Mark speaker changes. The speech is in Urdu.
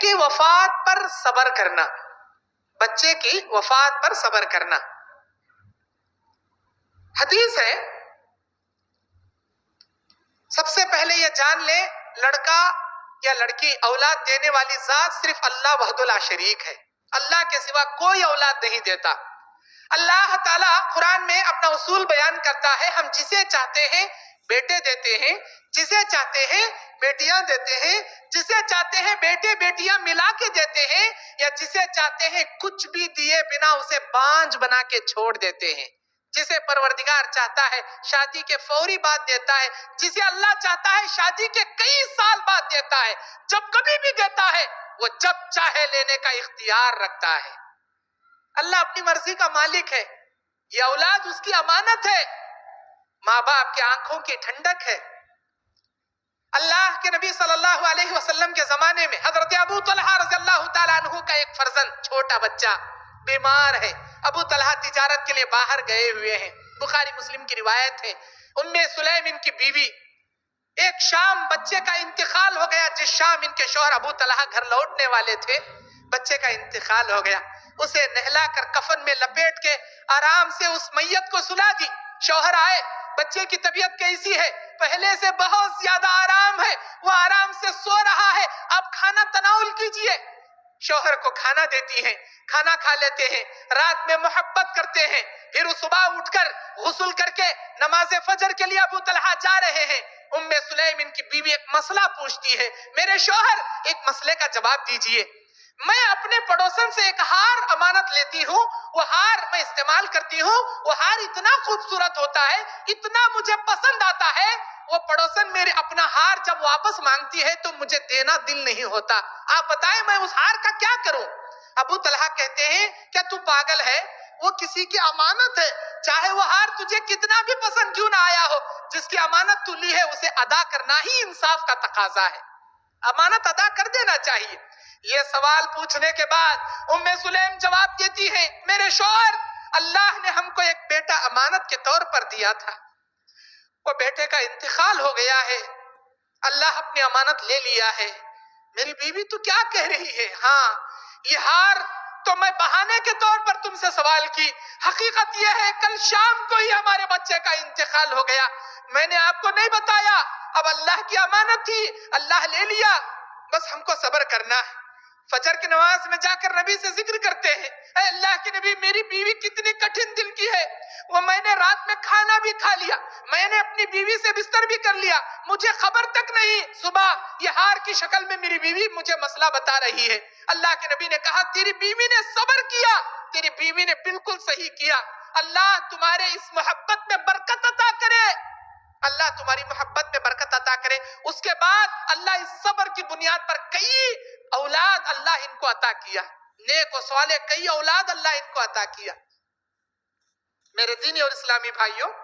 Speaker 1: کی وفات پر صبر کرنا، بچے کی وفات پر صبر کرنا۔ حدیث ہے، سب سے پہلے یہ جان لیں لڑکا یا لڑکی اولاد دینے والی ذات صرف اللہ وحدہ لا شریک ہے، اللہ کے سوا کوئی اولاد نہیں دیتا۔ اللہ تعالیٰ قرآن میں اپنا اصول بیان کرتا ہے، ہم جسے چاہتے ہیں بیٹے دیتے ہیں، جسے چاہتے ہیں بیٹیاں دیتے ہیں، جسے چاہتے ہیں بیٹے بیٹیاں ملا کے دیتے ہیں، یا جسے چاہتے ہیں کچھ بھی دیے بنا اسے بانجھ بنا کے چھوڑ دیتے ہیں۔ جسے پروردگار چاہتا ہے شادی کے فوری بعد دیتا ہے، جسے اللہ چاہتا ہے شادی کے کئی سال بعد دیتا ہے، جب کبھی بھی دیتا ہے وہ جب چاہے لینے کا اختیار رکھتا ہے۔ اللہ اپنی مرضی کا مالک ہے، یہ اولاد اس کی امانت ہے، ماں باپ کی آنکھوں کی ٹھنڈک ہے۔ اللہ کے نبی صلی اللہ علیہ وسلم کے زمانے میں حضرت ابو طلحہ رضی اللہ تعالیٰ عنہ کا ایک فرزند چھوٹا بچہ بیمار ہے۔ ابو طلحہ تجارت کے لیے باہر گئے ہوئے ہیں، بخاری مسلم کی روایت ہے۔ ام سلیم ان کی بیوی، ایک شام بچے کا انتقال ہو گیا، جس شام ان کے شوہر ابو طلحہ گھر لوٹنے والے تھے، بچے کا انتقال ہو گیا۔ اسے نہلا کر کفن میں لپیٹ کے آرام سے اس میت کو سلا دی۔ شوہر آئے، بچے کی طبیعت کیسی ہے؟ پہلے سے بہت زیادہ آرام ہے، وہ آرام سے سو رہا ہے، آپ کھانا تناول کیجئے۔ شوہر کو کھانا دیتی ہیں، کھانا کھا لیتے ہیں، رات میں محبت کرتے ہیں، پھر صبح اٹھ کر غسل کر کے نماز فجر کے لیے ابو طلحہ جا رہے ہیں۔ ام سلیم ان کی بیوی ایک مسئلہ پوچھتی ہے، میرے شوہر ایک مسئلے کا جواب دیجئے۔ میں اپنے پڑوسن سے ایک ہار امانت لیتی ہوں، وہ ہار میں استعمال کرتی ہوں، وہ ہار اتنا خوبصورت ہوتا ہے، اتنا مجھے پسند آتا ہے، وہ پڑوسن میرے اپنا ہار جب واپس مانگتی ہے تو مجھے دینا دل نہیں ہوتا، آپ بتائیں میں اس ہار کا کیا کروں؟ ابو طلحہ کہتے ہیں کیا تو پاگل ہے؟ وہ کسی کی امانت ہے، چاہے وہ ہار تجھے کتنا بھی پسند کیوں نہ آیا ہو، جس کی امانت تو لی ہے اسے ادا کرنا ہی انصاف کا تقاضا ہے، امانت ادا کر دینا چاہیے۔ یہ سوال پوچھنے کے بعد ام سلیم جواب دیتی ہیں، میرے شوہر، اللہ نے ہم کو ایک بیٹا امانت کے طور پر دیا تھا، وہ بیٹے کا انتقال ہو گیا ہے، اللہ اپنی امانت لے لیا ہے۔ میری بیوی تو کیا کہہ رہی ہے؟ ہاں یہ ہار تو میں بہانے کے طور پر تم سے سوال کی، حقیقت یہ ہے کل شام کو ہی ہمارے بچے کا انتقال ہو گیا، میں نے آپ کو نہیں بتایا، اب اللہ کی امانت تھی، اللہ لے لیا، بس ہم کو صبر کرنا ہے۔ فجر کی نماز میں جا کر نبی سے ذکر کرتے ہیں، اے اللہ کے نبی میری بیوی کتنی کٹھن دل کی ہے، وہ میں نے رات میں کھانا بھی کھا لیا، میں نے اپنی بیوی سے بستر بھی کر لیا، مجھے خبر تک نہیں، صبح یہ ہار کی شکل میں میری بیوی مجھے مسئلہ بتا رہی ہے۔ اللہ کے نبی نے کہا تیری بیوی نے صبر کیا، تیری بیوی نے بالکل صحیح کیا، اللہ تمہارے اس محبت میں برکت عطا کرے، اللہ تمہاری محبت میں برکت عطا کرے۔ اس کے بعد اللہ اس صبر کی بنیاد پر کئی اولاد اللہ ان کو عطا کیا، نیک و صالح کئی اولاد اللہ ان کو عطا کیا۔ میرے دینی اور اسلامی بھائیوں،